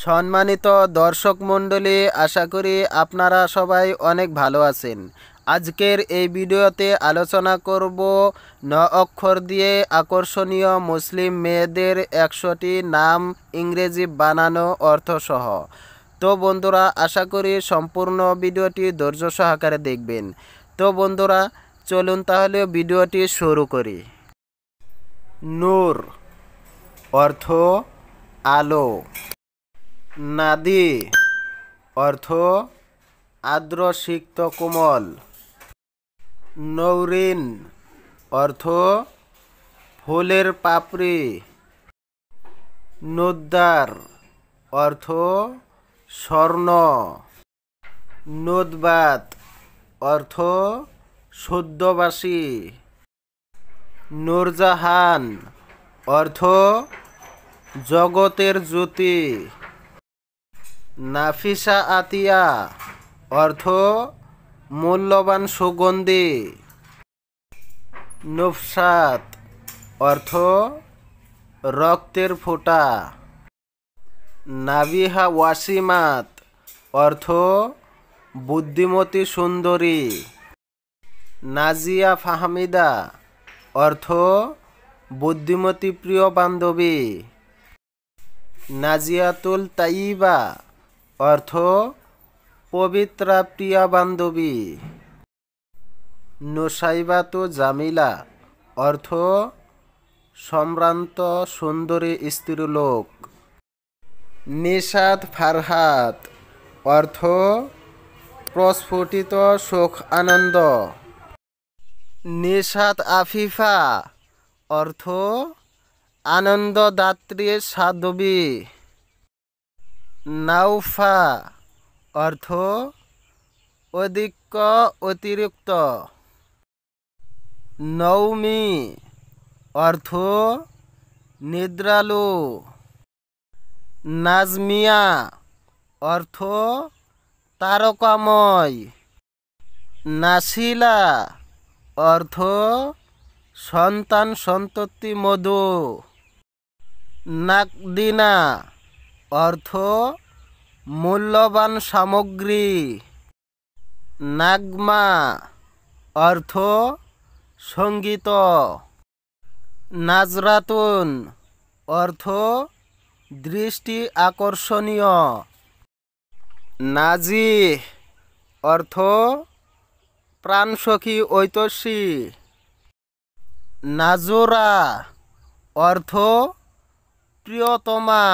সম্মানিত দর্শক মণ্ডলী, আশা করি আপনারা সবাই অনেক ভালো আছেন। আজকের এই ভিডিওতে আলোচনা করব ৯ অক্ষর দিয়ে আকর্ষণীয় মুসলিম মেয়েদের ১০০টি নাম ইংরেজি বানানো অর্থসহ। তো বন্ধুরা, আশা করি সম্পূর্ণ ভিডিওটি ধৈর্য সহকারে দেখবেন। তো বন্ধুরা, চলুন তাহলে ভিডিওটি শুরু করি। নূর অর্থ আলো। নাদি অর্থ আর্দ্র সিক্ত কোমল। নৌরিন অর্থ ফুলের পাপড়ি। নুদ্দার অর্থ স্বর্ণ। নুদবাত অর্থ শুদ্ধবাসী। নূরজাহান অর্থ জগতের জ্যোতি। নাফিসা আতিয়া অর্থ মূল্যবান সুগন্ধি। নুফসাত অর্থ রক্তের ফোঁটা। নাবিহা ওয়াসিমাত অর্থ বুদ্ধিমতী সুন্দরী। নাজিয়া ফাহমিদা অর্থ বুদ্ধিমতী প্রিয় বান্ধবী। নাজিয়াতুল তাইবা অর্থ পবিত্রা প্রিয়া বান্ধবী। নুসাইবাতু জামিলা অর্থ সম্ভ্রান্ত সুন্দরী স্ত্রীলোক। নিশাত ফারহাত অর্থ প্রস্ফুটিত সুখ আনন্দ। নিশাত আফিফা অর্থ আনন্দদাত্রী সাধবী। নাউফা অর্থ অধিক অতিরিক্ত। নৌমি অর্থ নিদ্রালু। নাজমিয়া অর্থ তারকাময়। নাসিলা অর্থ সন্তান সন্ততি মধু। নাকদিনা অর্থ মূল্যবান সামগ্রী। নাগমা অর্থ সঙ্গীত। নাজরাতুন অর্থ দৃষ্টি আকর্ষণীয়। নাজি অর্থ প্রাণসখী ঐতস্যী। নাজুরা অর্থ প্রিয়তমা।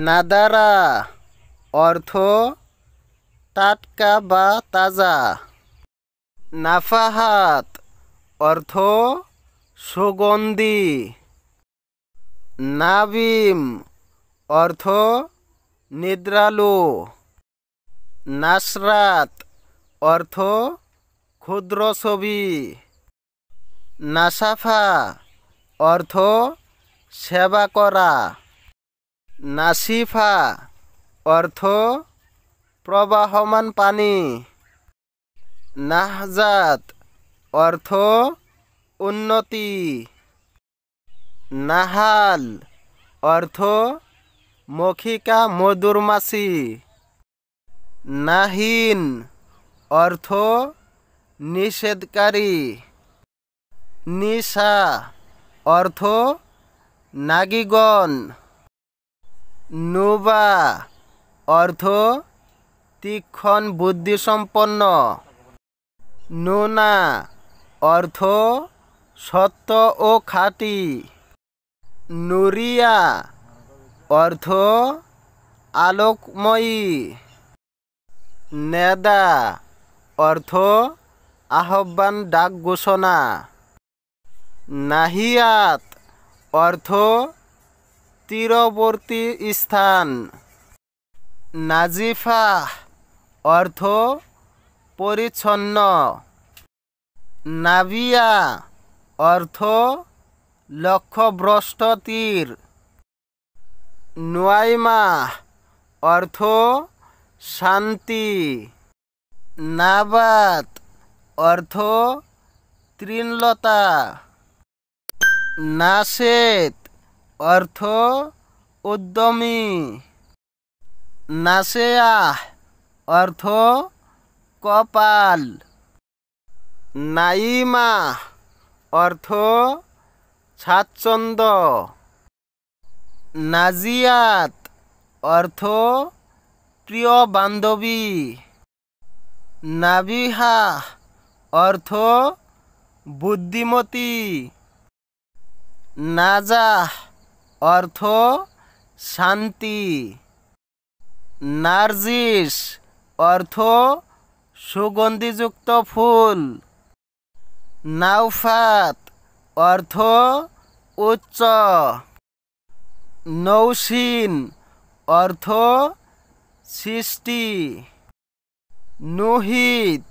নাদারা অর্থ টাটকা বা তাজা। নাফাহাত অর্থ সুগন্ধি। নাবিম অর্থ নিদ্রালু। নাসরাত অর্থ ক্ষুদ্র ছবি। নাসাফা অর্থ সেবা করা। নাসিফা অর্থ প্রবাহমান পানি। নাহজাত অর্থ উন্নতি। নাহাল অর্থ মখিকা মধুরমাছি। নাহিন অর্থ নিষেধকারী। নিশা অর্থ নাগিগণ। নুবা অর্থ তীক্ষ্ণ বুদ্ধিসম্পন্ন। নুনা অর্থ সত্য ও খাঁটি। নুরিয়া অর্থ আলোকময়ী। নেদা অর্থ আহ্বান ডাক ঘোষণা। নাহিয়াত অর্থ তীরবর্তী স্থান। নাজিফা অর্থ পরিচ্ছন্ন। নাবিয়া অর্থ লক্ষ্যভ্রষ্ট তীর। নুয়াইমা অর্থ শান্তি। নাবাত অর্থ তৃণলতা। নাশেত অর্থ উদ্যমী। নাসেয়াহ অর্থ কপাল। নাইমা অর্থ স্বাচ্ছন্দ্য। নাজিয়াত অর্থ প্রিয় বান্ধবী। নাবিহা অর্থ বুদ্ধিমতী। নাজাহ অর্থ শান্তি। নার্জিস অর্থ সুগন্ধিযুক্ত ফুল। নাওফাত অর্থ উচ্চ। নৌসিন অর্থ সৃষ্টি। নুহিত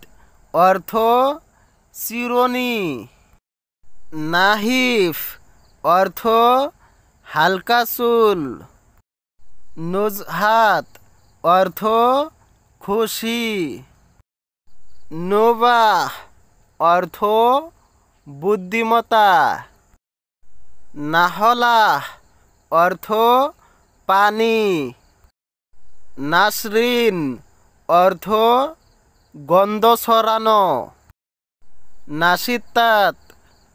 অর্থ চিরুনি। নাহিফ অর্থ হালকা চুল। নুজহাত অর্থ খুশি। নুবাহ অর্থ বুদ্ধিমত্তা। নাহলাহ অর্থ পানি। নাসরিন অর্থ গন্ধ ছড়ানো। নাসিতাত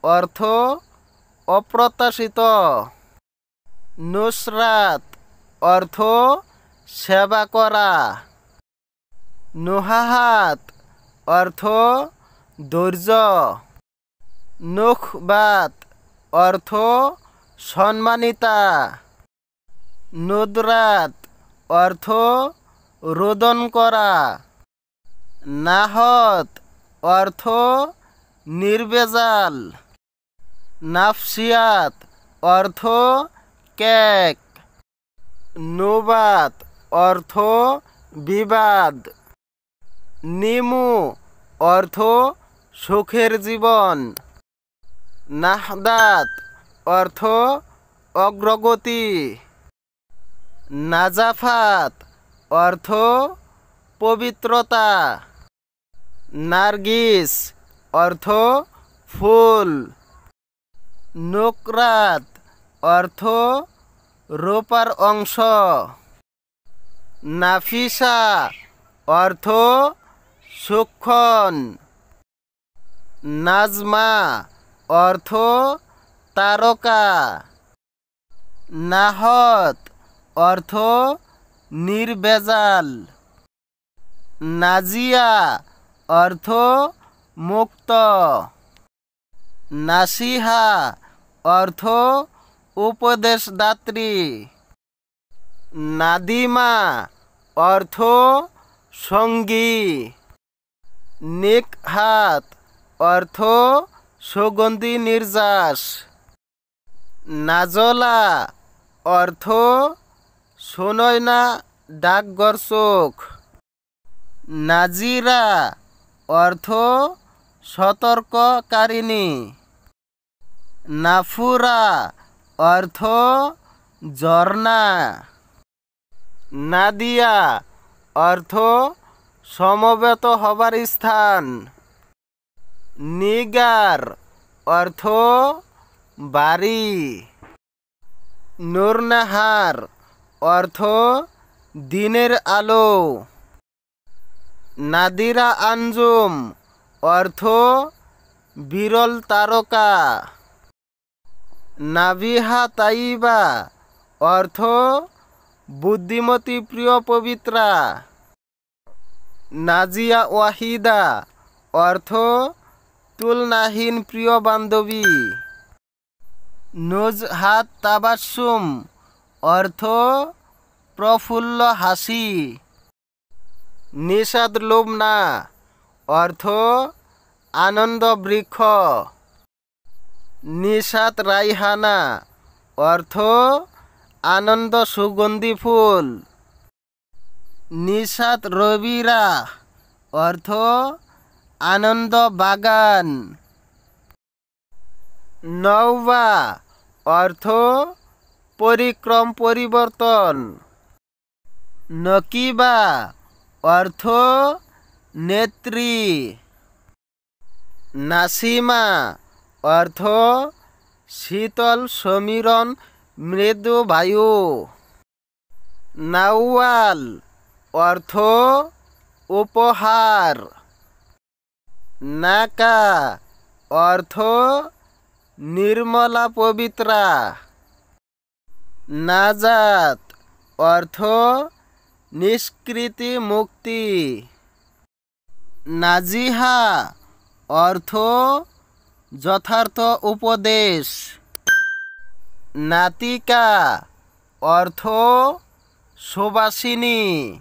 অর্থ অপ্রত্যাশিত। নুসরাত অর্থ সেবা করা। নুহাহাত অর্থ ধৈর্য। নুখবাত অর্থ সম্মানিতা। নুদরাত অর্থ রোদন করা। নাহত অর্থ নির্ভেজাল। নাফসিয়াত অর্থ কেক। নুবাত অর্থ বিবাদ। নিমু অর্থ সুখের জীবন। নাহদাত অর্থ অগ্রগতি। নাজাফাত অর্থ পবিত্রতা। নার্গিস অর্থ ফুল। নুকরাত অর্থ রূপার অংশ। নাফিসা অর্থ সুক্ষণ। নাজমা অর্থ তারকা। নাহত অর্থ নির্ভেজাল। নাজিয়া অর্থ মুক্ত। নাসিহা অর্থ উপদেশদাত্রী। নাদিমা অর্থ সঙ্গী। নিকহাত অর্থ সুগন্ধি নির্যাস। নাজলা অর্থ শোনয় না ডাকঘর চোখ। নাজিরা অর্থ সতর্ককারিণী। নাফুরা অর্থ ঝর্ণা। নাদিয়া অর্থ সমবেত হবার স্থান। নিগার অর্থ বাড়ি। নূরনাহার অর্থ দিনের আলো। নাদিরা আঞ্জুম অর্থ বিরল তারকা। নাবিহা তাইবা অর্থ বুদ্ধিমতী প্রিয় পবিত্রা। নাজিয়া ওয়াহিদা অর্থ তুলনাহীন প্রিয় বান্ধবী। নুজহাত তাবাসসুম অর্থ প্রফুল্ল হাসি। নিষাদ লুবনা অর্থ আনন্দ বৃক্ষ। নিষাদ রাইহানা অর্থ আনন্দ সুগন্ধি ফুল। নিষাদ রবিরা অর্থ আনন্দ বাগান। নওবা অর্থ পরিক্রম পরিবর্তন। নকিবা অর্থ নেত্রী। নাসিমা অর্থ শীতল সমীরণ মৃদু বায়ু। নাওয়াল অর্থ উপহার। নাকা অর্থ নির্মলা পবিত্রা। নাজাত অর্থ নিষ্কৃতি মুক্তি। নাজিহা অর্থ যথার্থ উপদেশ। নাতিকা অর্থ সুবাসিনী।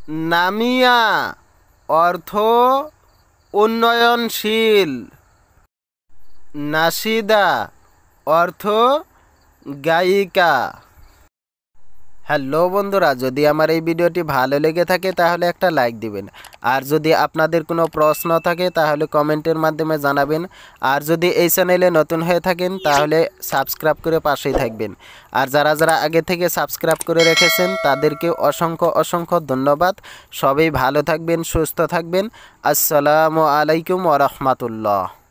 নামিয়া অর্থ উন্নয়নশীল। নাসিদা অর্থ গায়িকা। হ্যালো বন্ধুরা, যদি আমার এই ভিডিওটি ভালো লেগে থাকে তাহলে একটা লাইক দিবেন। আর যদি আপনাদের কোনো প্রশ্ন থাকে তাহলে কমেন্টের মাধ্যমে জানাবেন। আর যদি এই চ্যানেলে নতুন হয়ে থাকেন তাহলে সাবস্ক্রাইব করে পাশেই থাকবেন। আর যারা যারা আগে থেকে সাবস্ক্রাইব করে রেখেছেন তাদেরকে অসংখ্য অসংখ্য ধন্যবাদ। সবাই ভালো থাকবেন, সুস্থ থাকবেন। আসসালামু আলাইকুম ওয়া রাহমাতুল্লাহ।